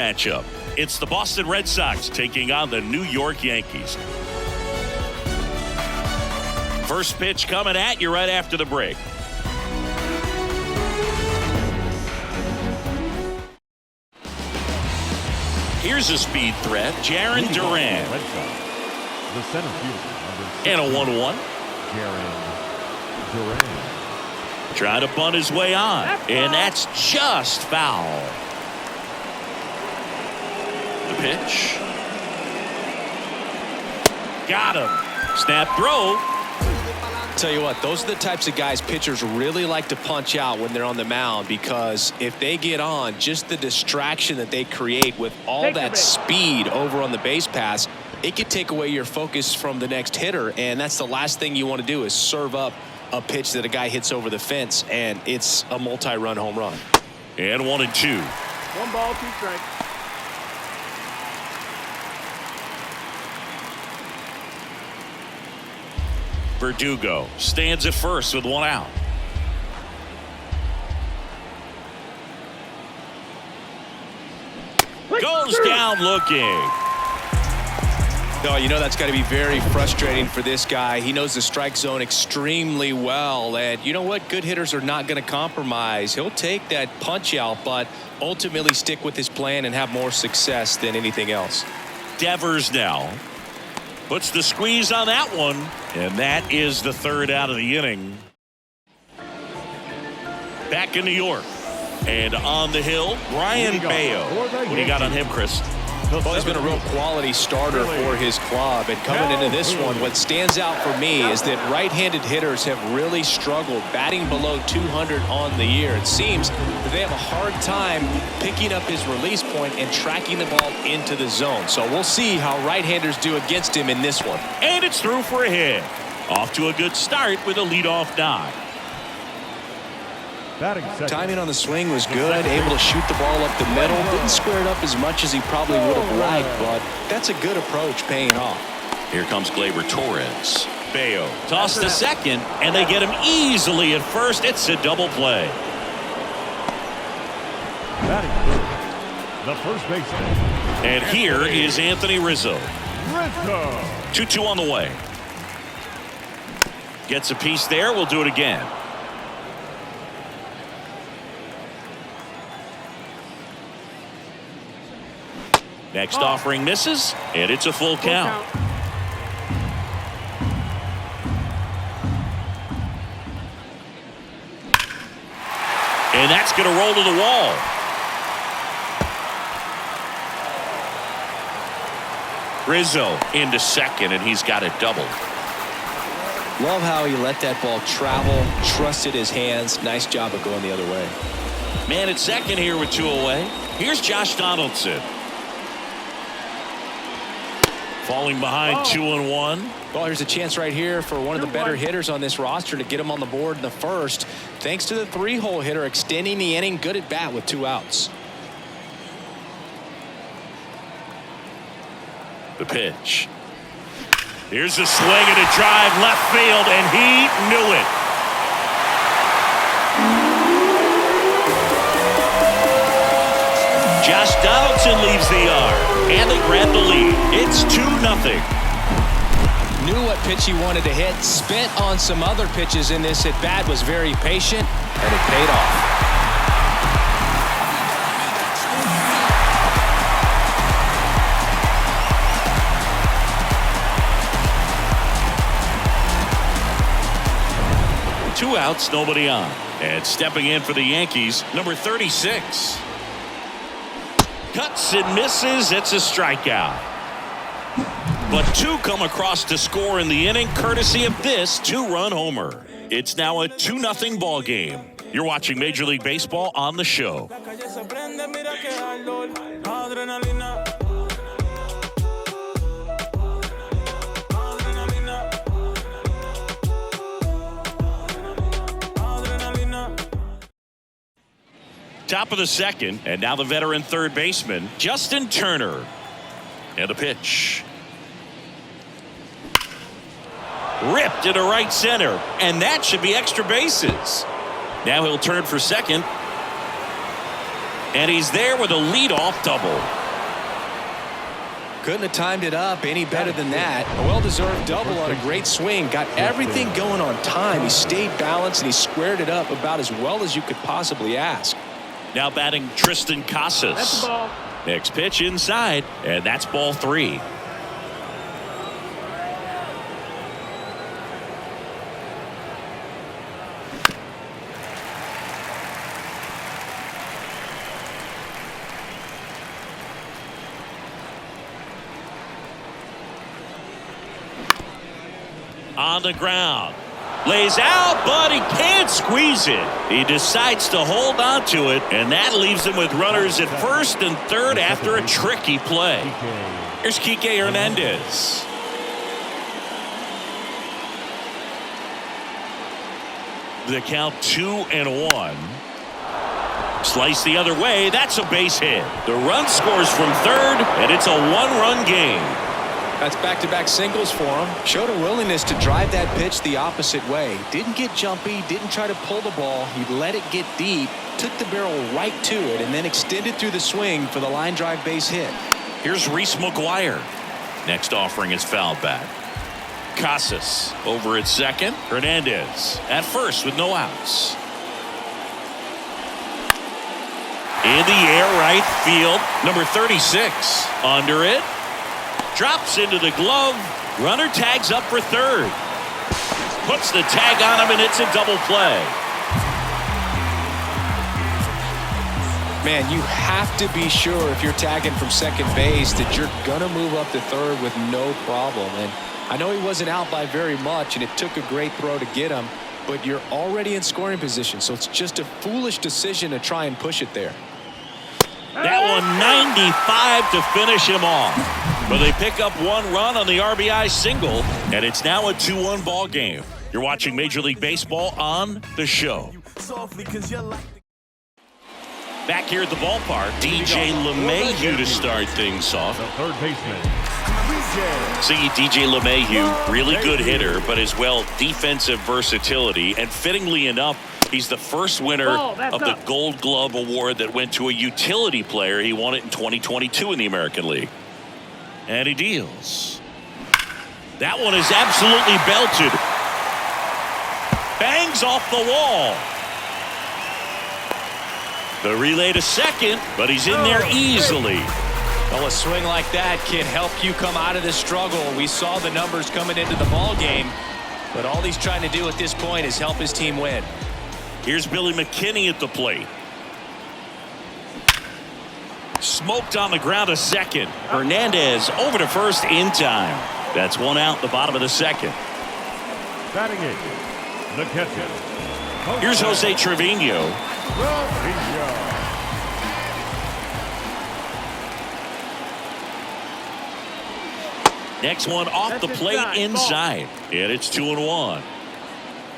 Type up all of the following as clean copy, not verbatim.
Matchup. It's the Boston Red Sox taking on the New York Yankees. First pitch coming at you right after the break. Here's a speed threat, Jarren Duran. The center fielder. And a 1-1. Jarren Duran. Trying to bunt his way on. And that's just foul. The pitch. Got him. Snap throw. Tell you what, those are the types of guys pitchers really like to punch out when they're on the mound, because if they get on, just the distraction that they create with all that speed over on the base pass, it could take away your focus from the next hitter, and that's the last thing you want to do is serve up a pitch that a guy hits over the fence, and it's a multi-run home run. And 1-2. 1 ball, 2 strikes. Verdugo stands at first with 1 out. Goes down looking. No, you know that's got to be very frustrating for this guy. He knows the strike zone extremely well, and you know what? Good hitters are not going to compromise. He'll take that punch out, but ultimately stick with his plan and have more success than anything else. Devers now puts the squeeze on that one, and that is the 3rd out of the inning. Back in New York, and on the hill, Brian Bayo. What do you got on him, Chris? Well, he's been a real quality starter for his club, and coming into this one, what stands out for me is that right-handed hitters have really struggled batting below 200 on the year. It seems that they have a hard time picking up his release point and tracking the ball into the zone. So we'll see how right-handers do against him in this one. And it's through for a hit. Off to a good start with a leadoff knock. Timing on the swing was good, able to shoot the ball up the middle. Didn't square it up as much as he probably would have liked, but that's a good approach paying off. Here comes Gleyber Torres. Bayo toss to second, and they get him easily at first. It's a double play. The first baseman. And here is Anthony Rizzo. 2-2 on the way. Gets a piece there. We'll do it again. Next offering misses, and it's a full count. And that's going to roll to the wall. Rizzo into second, and he's got it doubled. Love how he let that ball travel, trusted his hands. Nice job of going the other way. Man at second here with 2 away. Here's Josh Donaldson. Falling behind 2-1. Well, here's a chance right here for one of the better hitters on this roster to get him on the board in the first. Thanks to the 3-hole hitter extending the inning. Good at bat with 2 outs. The pitch. Here's a swing and a drive left field, and he knew it. Josh Donaldson leaves the yard, and they grab the lead. It's 2-0. Knew what pitch he wanted to hit, spent on some other pitches in this at bat, was very patient, and it paid off. Two outs, nobody on. And stepping in for the Yankees, number 36. Cuts and misses. It's a strikeout. But 2 come across to score in the inning, courtesy of this 2-run homer. It's now a 2-0 ball game. You're watching Major League Baseball on the show. Top of the second, and now the veteran third baseman, Justin Turner. And the pitch. Ripped into right center, and that should be extra bases. Now he'll turn for second. And he's there with a leadoff double. Couldn't have timed it up any better than that. A well-deserved double on a great swing. Got everything going on time. He stayed balanced and he squared it up about as well as you could possibly ask. Now batting Tristan Casas. That's the ball. Next pitch inside, and that's ball 3. On the ground. Lays out, but he can't squeeze it. He decides to hold on to it, and that leaves him with runners at first and third after a tricky play. Here's Kike Hernandez. The count 2-1. Slice the other way. That's a base hit. The run scores from third, and it's a 1-run game. That's back-to-back singles for him. Showed a willingness to drive that pitch the opposite way. Didn't get jumpy, didn't try to pull the ball. He let it get deep, took the barrel right to it, and then extended through the swing for the line drive base hit. Here's Reese McGuire. Next offering is fouled back. Casas over at second. Hernandez at first with no outs. In the air, right field. Number 36 under it. Drops into the glove. Runner tags up for third. Puts the tag on him, and it's a double play. Man, you have to be sure if you're tagging from second base that you're going to move up to third with no problem. And I know he wasn't out by very much, and it took a great throw to get him, but you're already in scoring position, so it's just a foolish decision to try and push it there. That one 95 to finish him off. But they pick up 1 run on the RBI single, and it's now a 2-1 ball game. You're watching Major League Baseball on The Show. Back here at the ballpark, DJ LeMahieu to start things off. The third baseman. See, DJ LeMahieu, really good hitter, but as well defensive versatility. And fittingly enough, he's the first winner of the Gold Glove Award that went to a utility player. He won it in 2022 in the American League. And he deals. That one is absolutely belted. Bangs off the wall. The relay to second, but he's in there easily. Well, a swing like that can help you come out of the struggle. We saw the numbers coming into the ball game, but all he's trying to do at this point is help his team win. Here's Billy McKinney at the plate. Smoked on the ground to second. Hernandez over to first in time. That's 1 out, the bottom of the second. Batting it, the catcher. Here's Jose Trevino. Next one off the plate inside. And it's 2-1.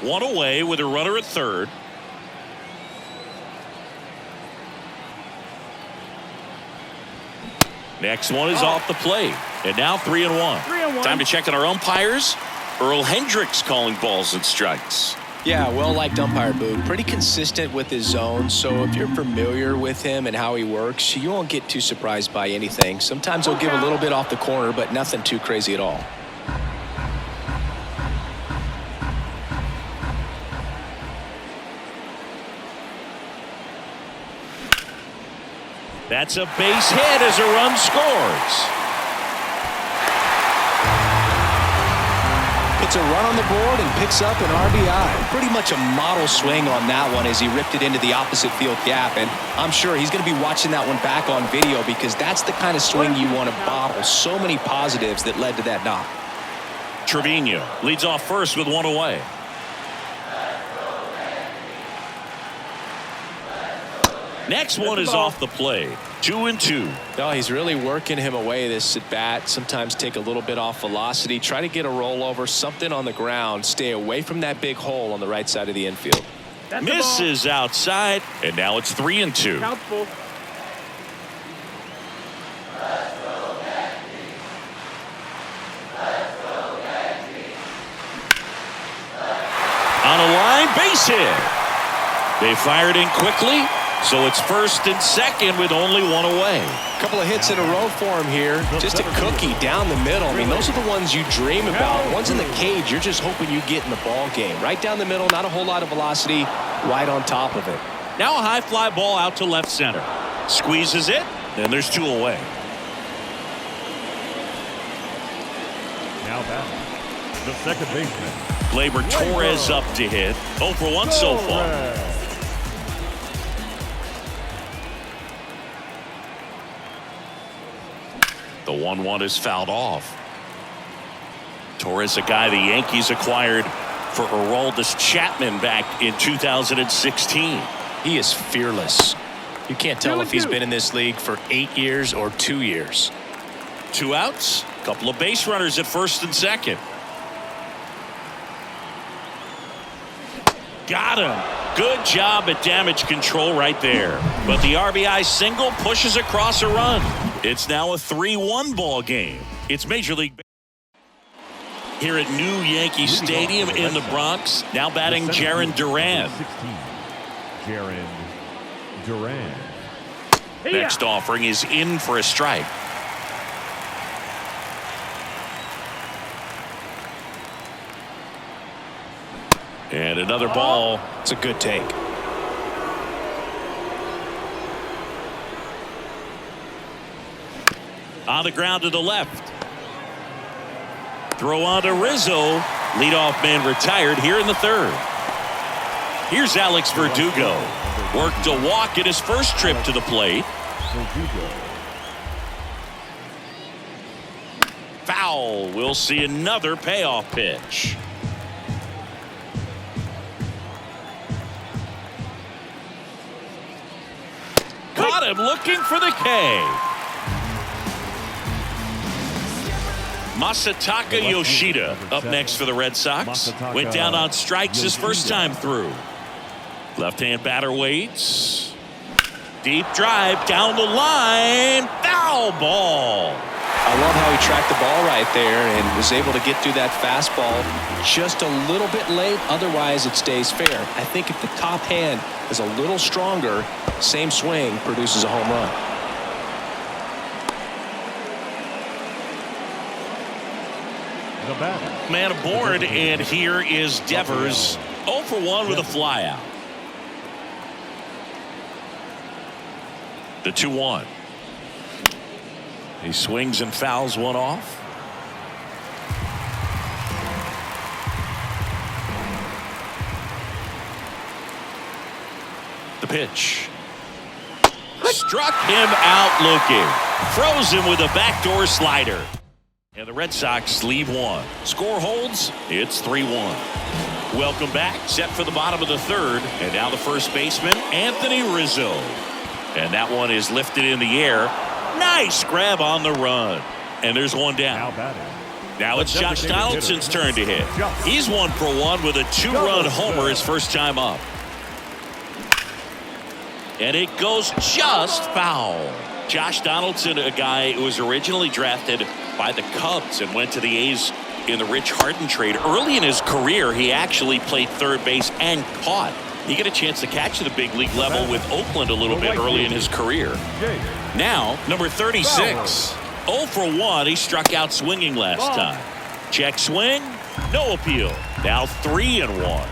1 away with a runner at third. Next one is off the plate. And now 3-1. Time to check on our umpires. Earl Hendricks calling balls and strikes. Yeah, well-liked umpire, Boo. Pretty consistent with his zone, so if you're familiar with him and how he works, you won't get too surprised by anything. Sometimes he'll give a little bit off the corner, but nothing too crazy at all. That's a base hit as a run scores. Puts a run on the board and picks up an RBI. Pretty much a model swing on that one as he ripped it into the opposite field gap. And I'm sure he's going to be watching that one back on video because that's the kind of swing you want to bottle. So many positives that led to that knock. Trevino leads off first with 1 away. Next one is off the plate. 2-2. Oh, he's really working him away this at bat. Sometimes take a little bit off velocity. Try to get a rollover, something on the ground. Stay away from that big hole on the right side of the infield. Misses outside, and now it's 3-2. Countful. On a line, base hit. They fired in quickly, So it's first and second with only one away. A couple of hits in a row for him here. Just a cookie down the middle. I mean, those are the ones you dream about. Ones in the cage, you're just hoping you get in the ball game. Right down the middle, not a whole lot of velocity, right on top of it. Now a high fly ball out to left center. Squeezes it, and there's 2 away. Now batting, the second baseman. Gleyber Torres up to hit. 0 for 1 so far. The 1-1 is fouled off. Torres, a guy the Yankees acquired for Aroldis Chapman back in 2016. He is fearless. You can't tell if he's been in this league for 8 years or 2 years. 2 outs, a couple of base runners at first and second. Got him. Good job at damage control right there. But the RBI single pushes across a run. It's now a 3-1 ball game. It's Major League here at New Yankee Stadium in the Bronx. Now batting Jarren Duran. Jarren Duran. Next offering is in for a strike. And another ball. It's a good take. On the ground to the left. Throw on to Rizzo. Leadoff man retired here in the 3rd. Here's Alex Verdugo. Worked a walk in his first trip to the plate. Foul. We'll see another payoff pitch. Caught him looking for the K. Masataka Yoshida up next for the Red Sox. Went down on strikes his first time through. Left-hand batter waits. Deep drive down the line. Foul ball. I love how he tracked the ball right there and was able to get through that fastball just a little bit late. Otherwise, it stays fair. I think if the top hand is a little stronger, same swing produces a home run. Man aboard, and here is Devers. 0 for 1 with a flyout. The 2-1. He swings and fouls one off. The pitch. Struck him out looking. Froze him with a backdoor slider. And the Red Sox leave one. Score holds. It's 3-1. Welcome back. Set for the bottom of the 3rd. And now the first baseman, Anthony Rizzo. And that one is lifted in the air. Nice grab on the run. And there's one down. Now it's Josh Donaldson's turn to hit. He's 1 for 1 with a 2-run homer his first time up. And it goes just foul. Josh Donaldson, a guy who was originally drafted by the Cubs and went to the A's in the Rich Harden trade. Early in his career, he actually played third base and caught. He got a chance to catch at the big league level with Oakland a little bit early in his career. Now, number 36. 0 for 1. He struck out swinging last time. Check swing. No appeal. Now 3-1.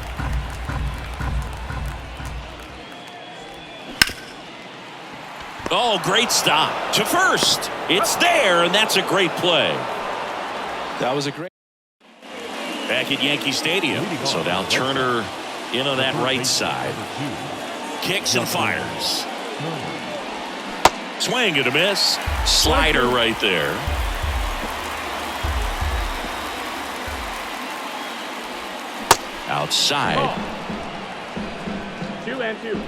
Oh, great stop to first. It's there, and that's a great play. That was a great. Back at Yankee Stadium. So now Turner in on that right side. Kicks and fires. Swing and a miss. Slider right there. Outside. 2-2.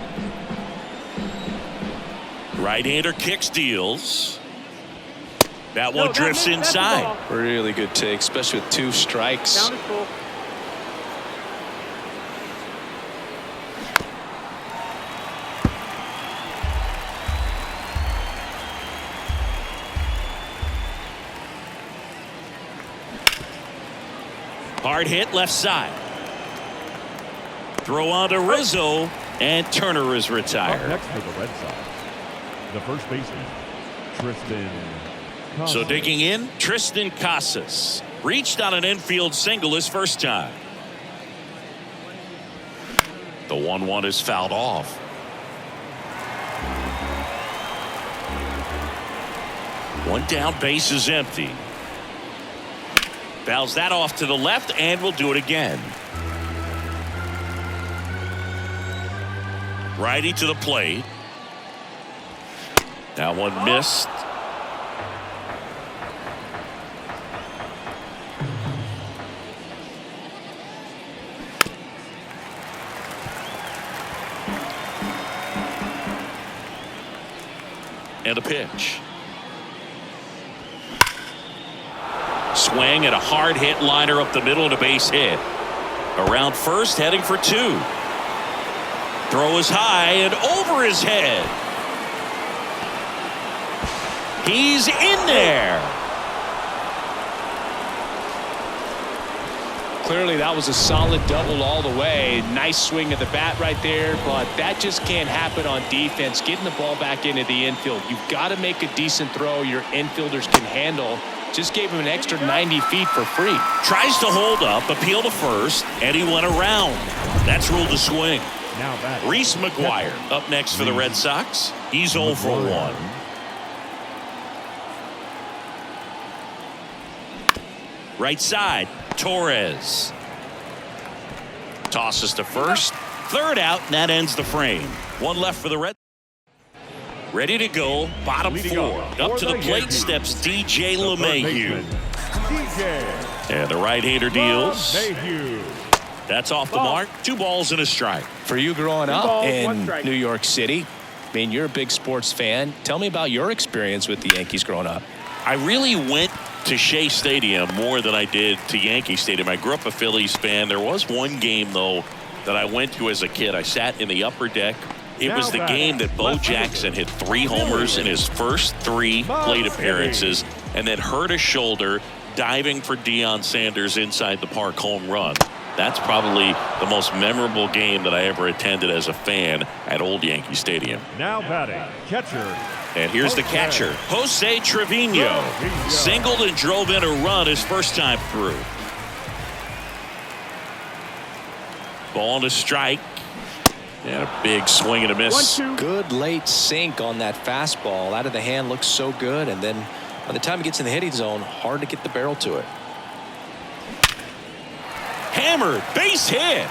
Right-hander kicks, deals. That one drifts inside. Really good take, especially with 2 strikes. Hard hit left side. Throw on to Rizzo, And Turner is Up retired. next for the Red Sox, the first baseman, Tristan Casas. So digging in, Tristan Casas reached on an infield single his first time. The 1-1 is fouled off. One down, base is empty. Fouls that off to the left, and will do it again. Righty to the plate. That one missed. And a pitch. Swing and a hard hit liner up the middle and a base hit. Around first, heading for two. Throw is high and over his head. He's in there. Clearly that was a solid double all the way. Nice swing of the bat right there, but that just can't happen on defense. Getting the ball back into the infield. You've got to make a decent throw your infielders can handle. Just gave him an extra 90 feet for free. Tries to hold up, appeal to first, and he went around. That's ruled a swing. Now back. Reese McGuire up next for the Red Sox. He's 0 for 1. Right side, Torres. Tosses to first. Third out, and that ends the frame. One left for the Red. Ready to go, bottom four. Up to the plate steps DJ LeMahieu. And the right-hander deals. That's off the mark. 2 balls and a strike. For you growing up in New York City, I mean, you're a big sports fan. Tell me about your experience with the Yankees growing up. I really went to Shea Stadium more than I did to Yankee Stadium. I grew up a Phillies fan. There was one game, though, that I went to as a kid. I sat in the upper deck. It was the game that Bo Jackson hit 3 homers in his first 3 plate appearances and then hurt his shoulder diving for Deion Sanders inside the park home run. That's probably the most memorable game that I ever attended as a fan at Old Yankee Stadium. Now batting, catcher. And here's the catcher, Jose Trevino. Singled and drove in a run his first time through. Ball and a strike. And a big swing and a miss. Good late sink on that fastball. Out of the hand, looks so good. And then by the time it gets in the hitting zone, hard to get the barrel to it. Hammered, base hit.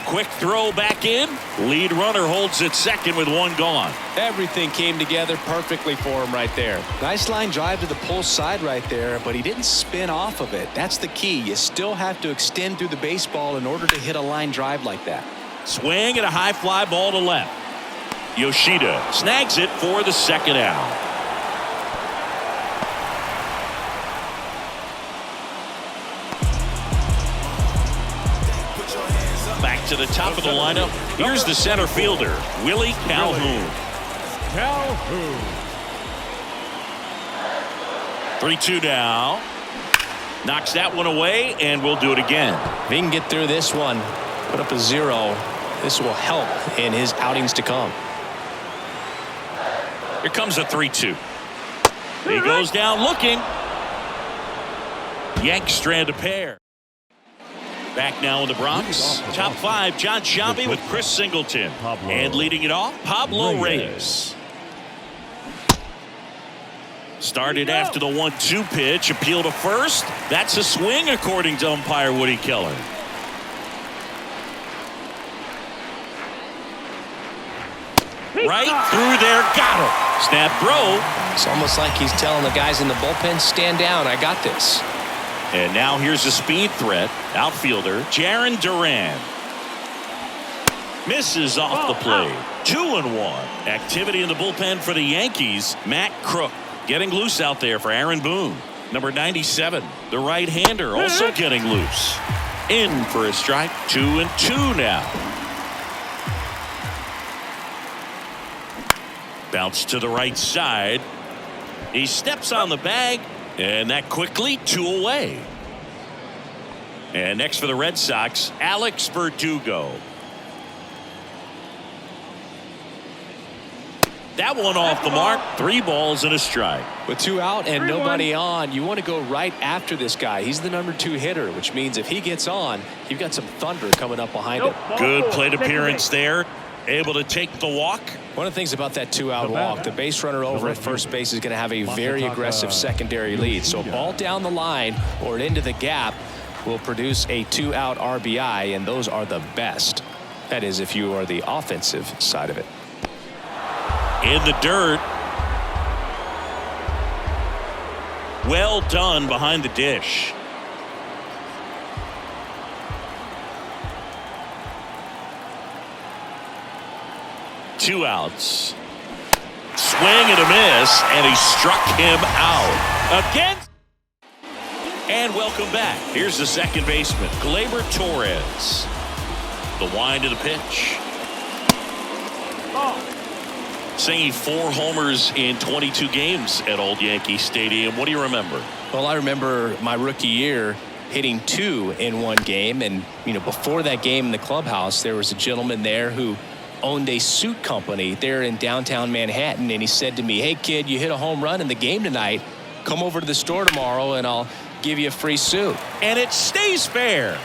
Quick throw back in. Lead runner holds at second with 1 gone. Everything came together perfectly for him right there. Nice line drive to the pull side right there, but he didn't spin off of it. That's the key. You still have to extend through the baseball in order to hit a line drive like that. Swing and a high fly ball to left. Yoshida snags it for the second out. Back to the top of the lineup. Here's the center fielder, Willie Calhoun. 3-2 now. Knocks that one away, and we'll do it again. If he can get through this one, put up a 0, this will help in his outings to come. Here comes a 3-2. He goes down looking. Yanks strand a pair. Back now in the Bronx. Top 5, John Sciambi with Chris Singleton. And leading it off, Pablo Reyes. Started after the 1-2 pitch. Appeal to first. That's a swing according to umpire Woody Keller. Right through there. Got him. Snap throw. It's almost like he's telling the guys in the bullpen, stand down, I got this. And now here's a speed threat. Outfielder Jarren Duran. Misses off the plate. 2-1. Activity in the bullpen for the Yankees. Matt Crook getting loose out there for Aaron Boone. Number 97, the right-hander, also getting loose. In for a strike. 2-2 now. Bounce to the right side. He steps on the bag. And that quickly 2 away. And next for the Red Sox, Alex Verdugo. That one off the mark. 3 balls and a strike. With 2 out and nobody on, you want to go right after this guy. He's the number 2 hitter, which means if he gets on, you've got some thunder coming up behind him. Good plate appearance there. Able to take the walk. One of the things about that 2-out walk, the base runner over at first base is going to have a very aggressive secondary lead. So a ball down the line or into the gap will produce a 2-out RBI, and those are the best. That is, if you are the offensive side of it. In the dirt. Well done behind the dish. Two outs. Swing and a miss, and he struck him out. Again. And welcome back. Here's the second baseman, Gleyber Torres. The wind to the pitch. Singing 4 homers in 22 games at Old Yankee Stadium. What do you remember? Well, I remember my rookie year hitting 2 in one game. And, before that game in the clubhouse, there was a gentleman there who owned a suit company there in downtown Manhattan. And he said to me, "Hey, kid, you hit a home run in the game tonight. Come over to the store tomorrow and I'll give you a free suit." And it stays fair.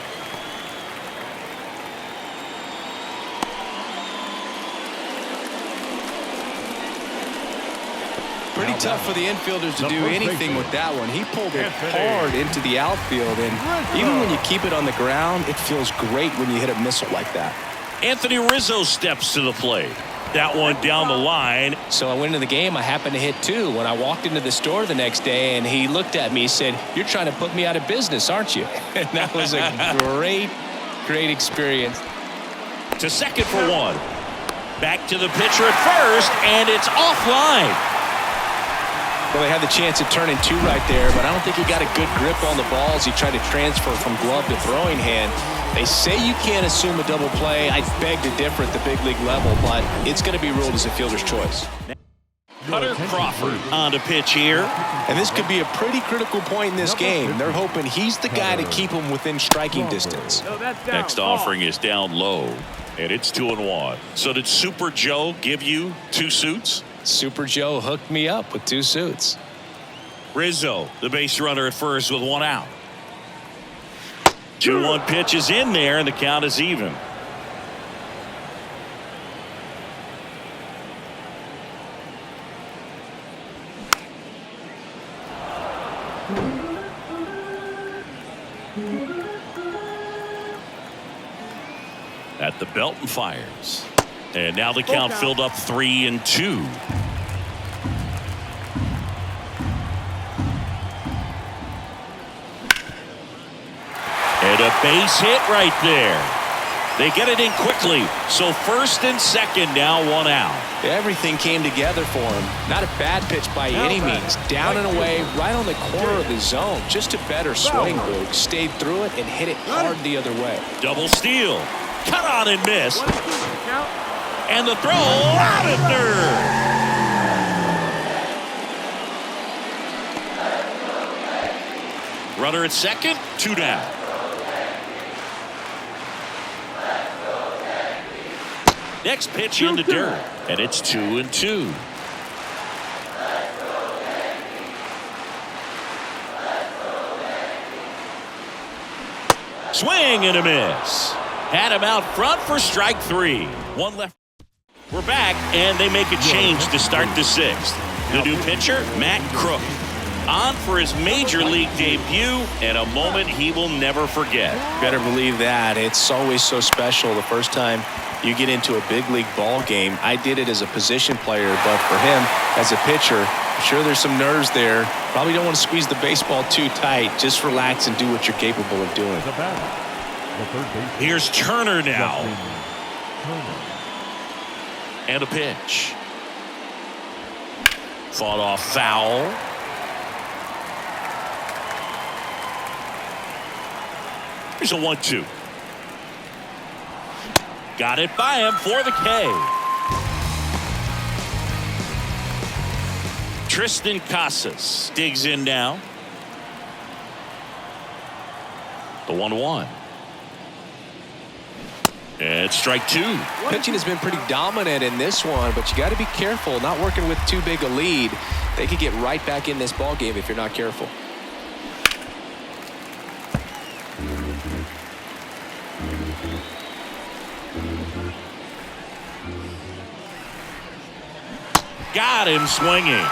Pretty tough for the infielders to do anything with that one. He pulled it hard into the outfield, and even when you keep it on the ground, it feels great when you hit a missile like that. Anthony Rizzo steps to the plate. That one down the line. So I went into the game. I happened to hit 2. When I walked into the store the next day, and he looked at me, he said, "You're trying to put me out of business, aren't you?" And that was a great experience. To second for 1. Back to the pitcher at first, and it's offline. Well, they had the chance at turning 2 right there, but I don't think he got a good grip on the balls. He tried to transfer from glove to throwing hand. They say you can't assume a double play. I beg to differ at the big league level, but it's going to be ruled as a fielder's choice. Cutter Crawford on to pitch here. And this could be a pretty critical point in this game. They're hoping he's the guy to keep him within striking distance. Next offering is down low, and it's 2-1. So did Super Joe give you 2 suits? Super Joe hooked me up with 2 suits. Rizzo, the base runner at first with 1 out. 2-1 pitch is in there, and the count is even. At the belt and fires. And now the count filled up 3-2. And a base hit right there. They get it in quickly. So first and second, now 1 out. Everything came together for him. Not a bad pitch by any means. Down and away, right on the corner of the zone. Just a better swing, Luke. Stayed through it and hit it hard the other way. Double steal. Cut on and miss. And the throw out at third. Runner at second, 2 down. Next pitch in the dirt, and it's 2-2. Swing and a miss. Had him out front for strike 3. 1 left. We're back, and they make a change to start the 6th. The new pitcher, Matt Crook, on for his major league debut, and a moment he will never forget. Better believe that. It's always so special the first time you get into a big league ball game. I did it as a position player, but for him as a pitcher, I'm sure there's some nerves there. Probably don't want to squeeze the baseball too tight. Just relax and do what you're capable of doing. Here's Turner now. And a pitch. Fought off foul. Here's a 1-2. Got it by him for the K. Tristan Casas digs in now. The 1-1. And strike two. Pitching has been pretty dominant in this one, but you got to be careful. Not working with too big a lead. They could get right back in this ball game if you're not careful. Got him swinging.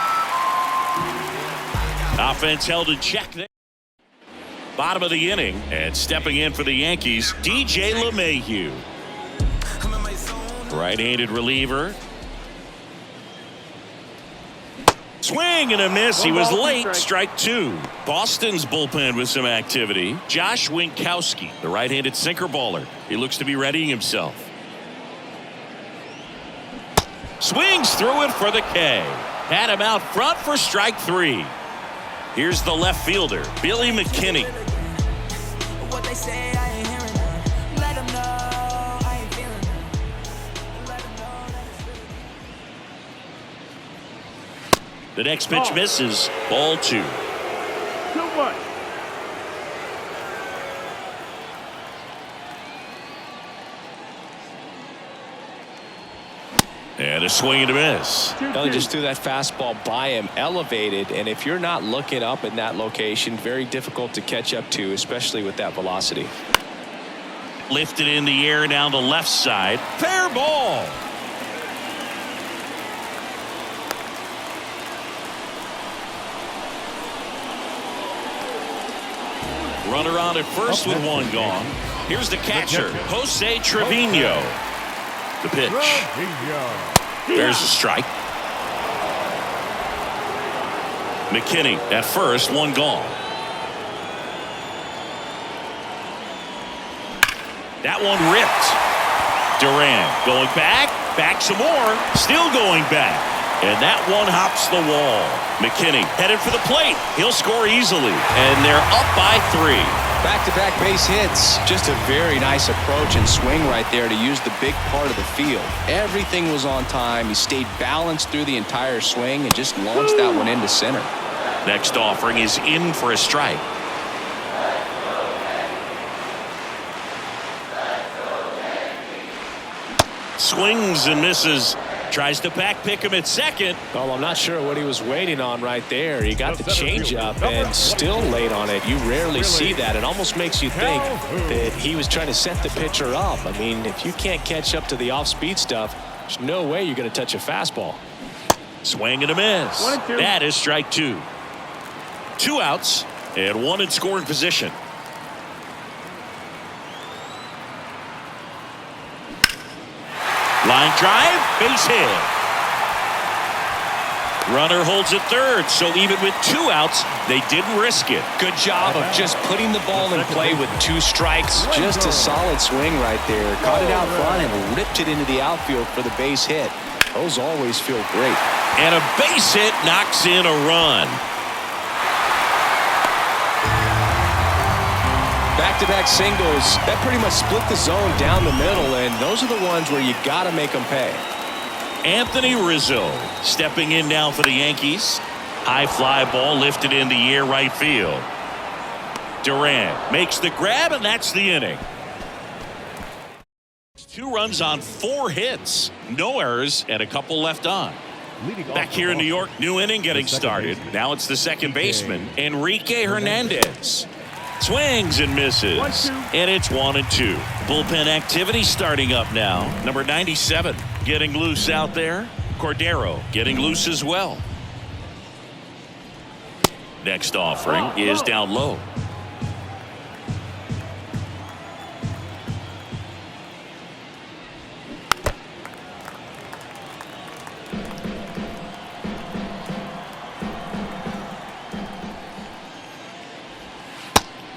Offense held in check there. Bottom of the inning, and stepping in for the Yankees, DJ LeMahieu. Right-handed reliever. Swing and a miss. He was late. Strike two. Boston's bullpen with some activity. Josh Winkowski, the right-handed sinker baller. He looks to be readying himself. Swings through it for the K. Had him out front for strike three. Here's the left fielder, Billy McKinney. What they say, I ain't hearing that. Let them know I ain't feeling that. Let them know that it's real. The next pitch misses. Ball two. 2-1. And a swing and a miss. They just threw that fastball by him, elevated, and if you're not looking up in that location, very difficult to catch up to, especially with that velocity. Lifted in the air down the left side. Fair ball. Runner on at first with one gone. Here's the catcher, Jose Trevino. The pitch. There's a strike. McKinney at first, one gone. That one ripped. Duran going back some more, still going back. And that one hops the wall. McKinney headed for the plate. He'll score easily. And they're up by 3. Back-to-back base hits. Just a very nice approach and swing right there to use the big part of the field. Everything was on time. He stayed balanced through the entire swing and just launched that one into center. Next offering is in for a strike. Swings and misses. Tries to back pick him at second. Well, I'm not sure what he was waiting on right there. He got the changeup and still late on it. You rarely see that. It almost makes you think that he was trying to set the pitcher up. I mean, if you can't catch up to the off-speed stuff, there's no way you're going to touch a fastball. Swing and a miss. That is strike two. 2 outs and 1 in scoring position. Line drive, base hit. Runner holds at third, so even with 2 outs, they didn't risk it. Good job of just putting the ball in play with 2 strikes. Just a solid swing right there. Caught it out front and ripped it into the outfield for the base hit. Those always feel great. And a base hit knocks in a run. Back-to-back singles, that pretty much split the zone down the middle, and those are the ones where you got to make them pay. Anthony Rizzo stepping in now for the Yankees. High fly ball lifted in the air right field. Duran makes the grab, and that's the inning. 2 runs on 4 hits. No errors and a couple left on. Back here in New York, new inning getting started. Now it's the second baseman, Enrique Hernandez. Swings and misses. And it's 1-2. Bullpen activity starting up now. Number 97 getting loose out there. Cordero getting loose as well. Next offering is down low.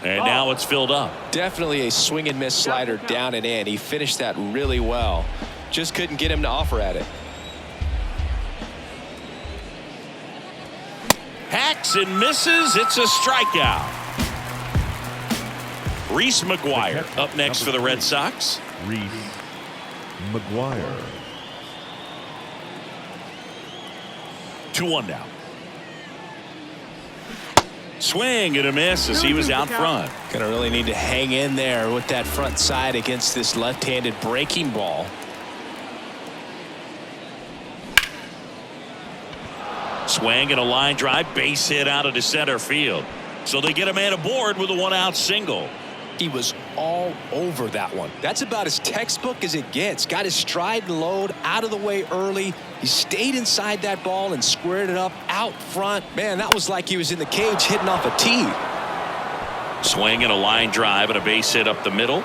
And now it's filled up. Definitely a swing and miss slider down and in. He finished that really well. Just couldn't get him to offer at it. Hacks and misses. It's a strikeout. Reese McGuire up next for the Red Sox. Reese McGuire. 2-1 now. Swing and a miss as he was out front. Gonna really need to hang in there with that front side against this left-handed breaking ball. Swing and a line drive, base hit out into center field. So they get a man aboard with a one-out single. He was all over that one. That's about as textbook as it gets. Got his stride and load out of the way early. He stayed inside that ball and squared it up out front. Man, that was like he was in the cage hitting off a tee. Swing and a line drive and a base hit up the middle.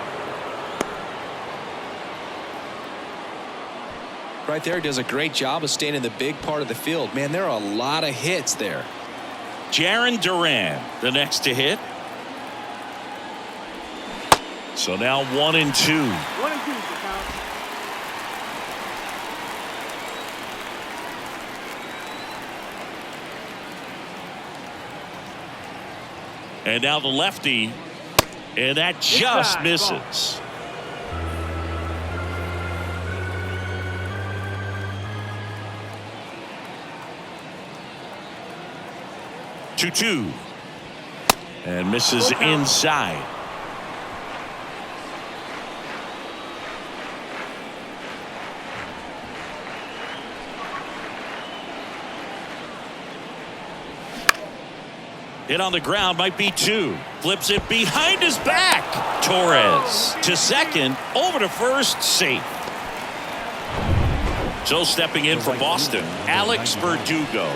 Right there, does a great job of staying in the big part of the field. Man, there are a lot of hits there. Jarren Duran, the next to hit. So now 1-2. 1-2 for count. And now the lefty, and that just misses. Two, and misses inside. Hit on the ground, might be 2. Flips it behind his back. Torres to second, over to first, safe. So stepping in for Boston, Alex Verdugo.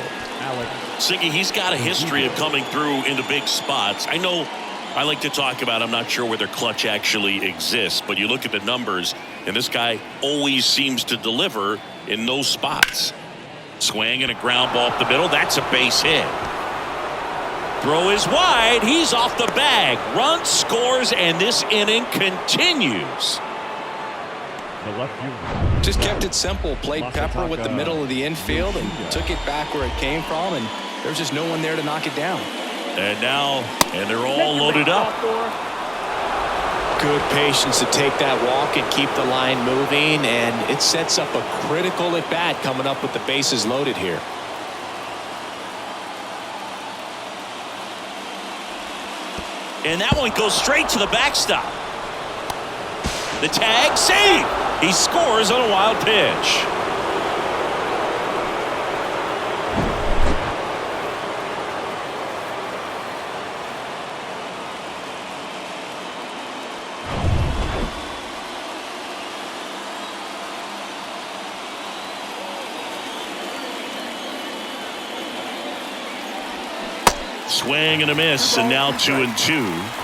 Siggy, he's got a history of coming through into big spots. I know I like to talk about, I'm not sure whether clutch actually exists, but you look at the numbers, and this guy always seems to deliver in those spots. Swing and a ground ball up the middle. That's a base hit. Throw is wide. He's off the bag. Run scores, and this inning continues. Just kept it simple. Played Pepper with the middle of the infield and took it back where it came from, and there's just no one there to knock it down. And now, and they're all loaded up. Good patience to take that walk and keep the line moving, and it sets up a critical at bat coming up with the bases loaded here. And that one goes straight to the backstop. The tag, save. He scores on a wild pitch. Swing and a miss, and now 2-2.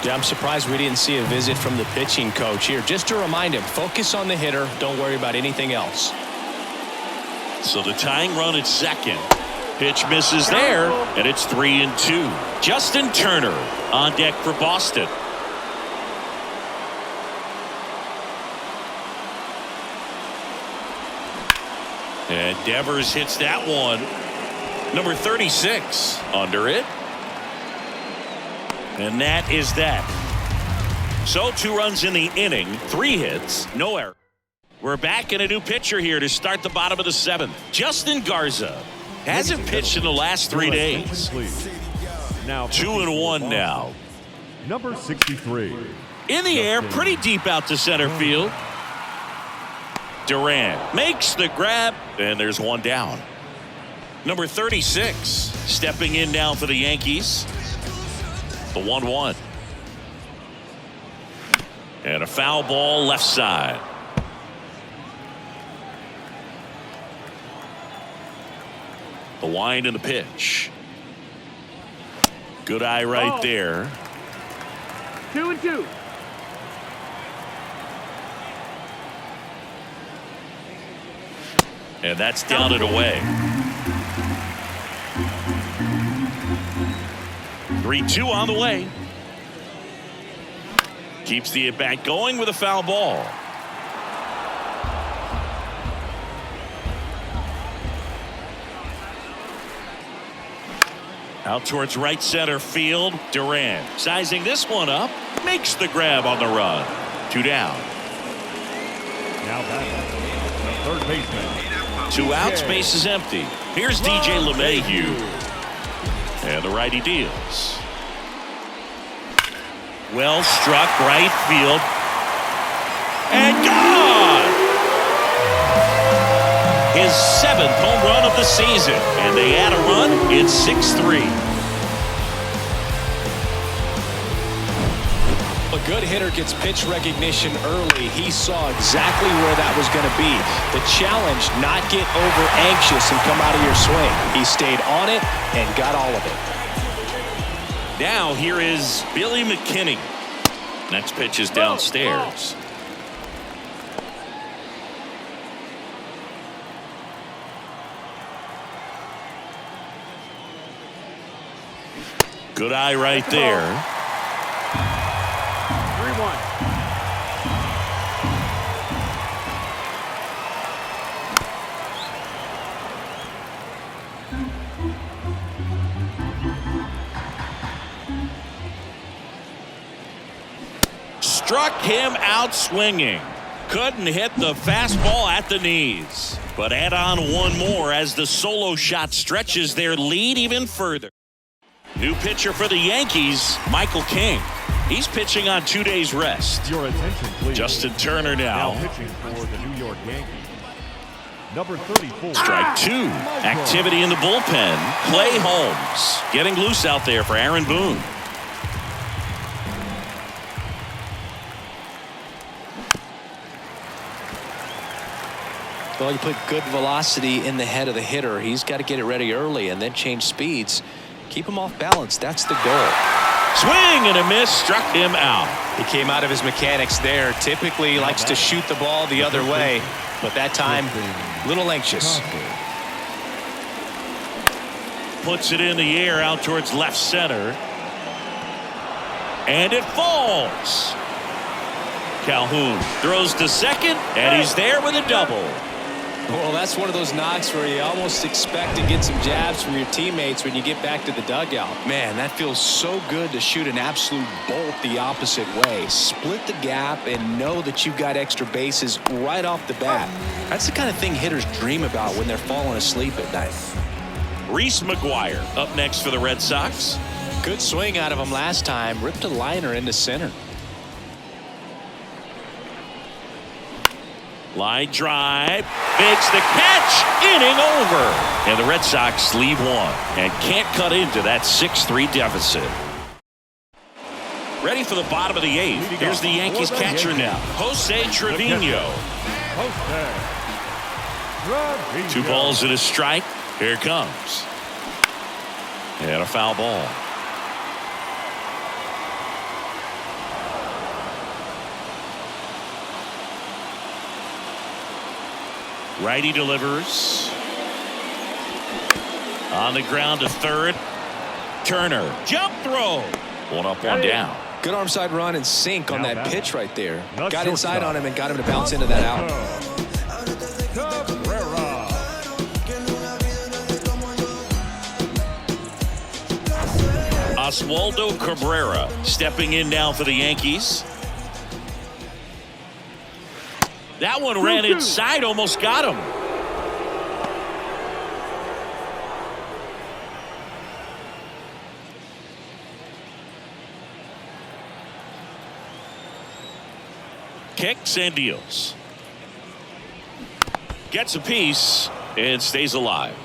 Yeah, I'm surprised we didn't see a visit from the pitching coach here. Just to remind him, focus on the hitter. Don't worry about anything else. So the tying run at second. Pitch misses there, and it's 3-2. Justin Turner on deck for Boston. And Devers hits that one. Number 36 under it. And that is that. So 2 runs in the inning, 3 hits, no error. We're back in a new pitcher here to start the bottom of the 7th. Justin Garza hasn't pitched in the last 3 days. Now 2-1 now. Number 63. In the air, pretty deep out to center field. Duran makes the grab, and there's one down. Number 36 stepping in now for the Yankees. The 1-1. And a foul ball left side. The wind and the pitch. Good eye right there. 2-2. And that's down and away. 3-2 on the way. Keeps the at bat going with a foul ball. Out towards right center field. Duran sizing this one up. Makes the grab on the run. 2 down. Now back the third baseman. 2 outs, base is empty. Here's DJ LeMahieu. And the righty deals. Well struck, right field. And gone! His 7th home run of the season. And they add a run. It's 6-3. A good hitter gets pitch recognition early. He saw exactly where that was going to be. The challenge, not get over anxious and come out of your swing. He stayed on it and got all of it. Now here is Billy McKinney. Next pitch is downstairs. Good eye right there. 3-1. Struck him out swinging. Couldn't hit the fastball at the knees. But add on one more as the solo shot stretches their lead even further. New pitcher for the Yankees, Michael King. He's pitching on 2 days rest. Your attention, please. Justin Turner now. Pitching for the New York Yankees. Number 34. Strike 2. Activity in the bullpen. Clay Holmes getting loose out there for Aaron Boone. Well, you put good velocity in the head of the hitter. He's got to get it ready early and then change speeds. Keep him off balance. That's the goal. Swing and a miss. Struck him out. He came out of his mechanics there. Typically he likes to shoot the ball the other way, but that time a little anxious. Puts it in the air out towards left center. And it falls. Calhoun throws to second, and he's there with a double. Well, that's one of those knocks where you almost expect to get some jabs from your teammates when you get back to the dugout. Man, that feels so good to shoot an absolute bolt the opposite way. Split the gap and know that you've got extra bases right off the bat. That's the kind of thing hitters dream about when they're falling asleep at night. Reese McGuire up next for the Red Sox. Good swing out of him last time. Ripped a liner into center. Line drive, makes the catch, inning over. And the Red Sox lead one and can't cut into that 6-3 deficit. Ready for the bottom of the 8th. Here's the Yankees catcher now, Jose Trevino. 2 balls and a strike. Here it comes. And a foul ball. Righty delivers. On the ground to third. Turner. Jump throw. One up, one down. Good arm side run and sink on that pitch right there. Got inside on him and got him to bounce into that out. Oswaldo Cabrera stepping in now for the Yankees. That one ran inside, almost got him. Kicks and deals. Gets a piece and stays alive.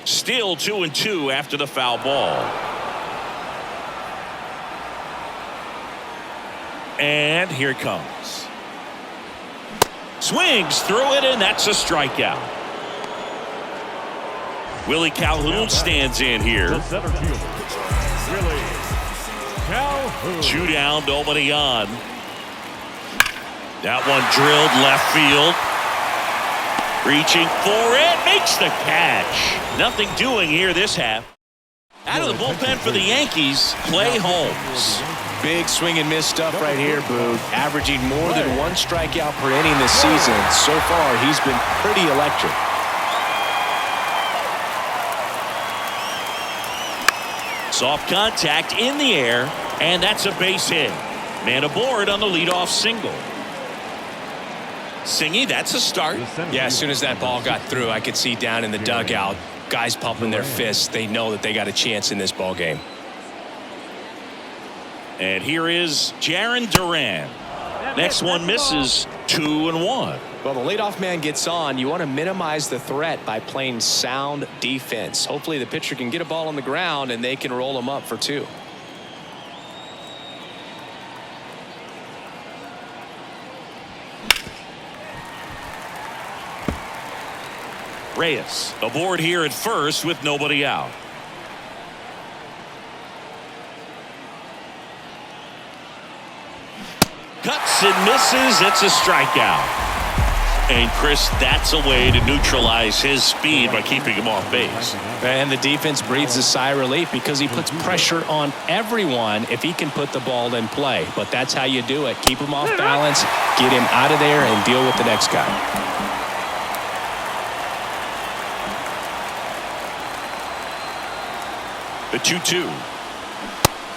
Still 2-2 after the foul ball. And here it comes. Swings through it, and that's a strikeout. Willie Calhoun stands in here. The center fielder, Willie Calhoun. 2 down, nobody on. That one drilled left field. Reaching for it, makes the catch. Nothing doing here this half. Out of the bullpen for the Yankees, Clay Holmes. Big swing and miss stuff right here, Boog. Averaging more than 1 strikeout per inning this season. So far, he's been pretty electric. Soft contact in the air, and that's a base hit. Man aboard on the leadoff single. Singy, that's a start. Yeah, as soon as that ball got through, I could see down in the dugout, guys pumping their fists. They know that they got a chance in this ball game. And here is Jarren Duran. Next one misses, 2-1. Well, the leadoff man gets on. You want to minimize the threat by playing sound defense. Hopefully the pitcher can get a ball on the ground and they can roll him up for 2. Reyes aboard here at first with nobody out. Cuts and misses. It's a strikeout. And Chris, that's a way to neutralize his speed by keeping him off base. And the defense breathes a sigh of relief because he puts pressure on everyone if he can put the ball in play. But that's how you do it. Keep him off balance, get him out of there, and deal with the next guy. The 2-2.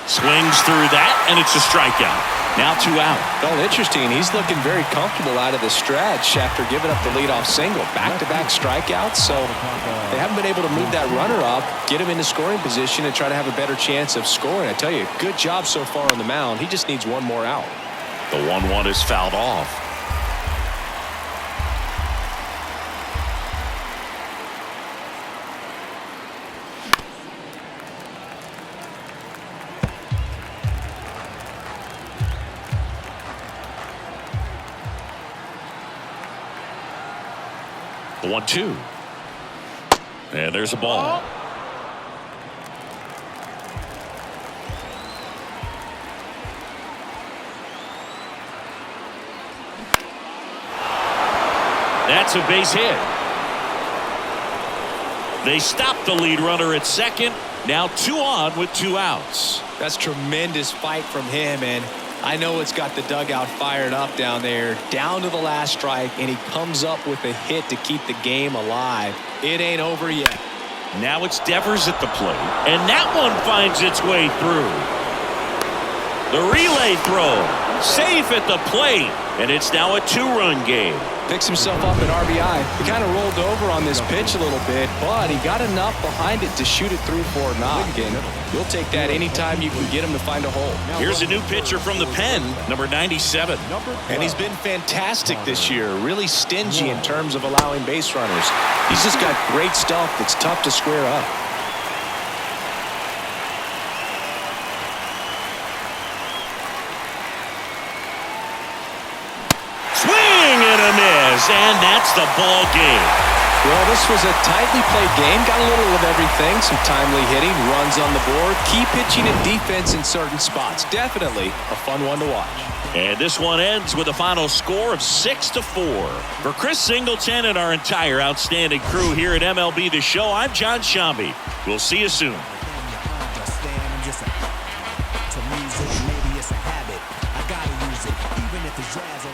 Swings through that, and it's a strikeout. Now 2 out. Oh, interesting. He's looking very comfortable out of the stretch after giving up the leadoff single. Back-to-back strikeouts, so they haven't been able to move that runner up, get him into scoring position, and try to have a better chance of scoring. I tell you, good job so far on the mound. He just needs one more out. The 1-1 is fouled off. The 1-2. And there's a ball. That's a base hit. They stop the lead runner at second. Now 2 on with 2 outs. That's tremendous fight from him, and I know it's got the dugout fired up down there, down to the last strike, and he comes up with a hit to keep the game alive. It ain't over yet. Now it's Devers at the plate, and that one finds its way through. The relay throw, safe at the plate, and it's now a 2-run game. Picks himself up an RBI. He kind of rolled over on this pitch a little bit, but he got enough behind it to shoot it through for a knock, and you'll take that anytime you can get him to find a hole. Here's a new pitcher from the pen, number 97. And he's been fantastic this year, really stingy in terms of allowing base runners. He's just got great stuff that's tough to square up. And that's the ball game. Well, this was a tightly played game. Got a little of everything. Some timely hitting, runs on the board, key pitching and defense in certain spots. Definitely a fun one to watch. And this one ends with a final score of 6-4. For Chris Singleton and our entire outstanding crew here at MLB The Show, I'm John Shambi. We'll see you soon. To music, maybe it's a habit. I gotta use it, even if it's jazz.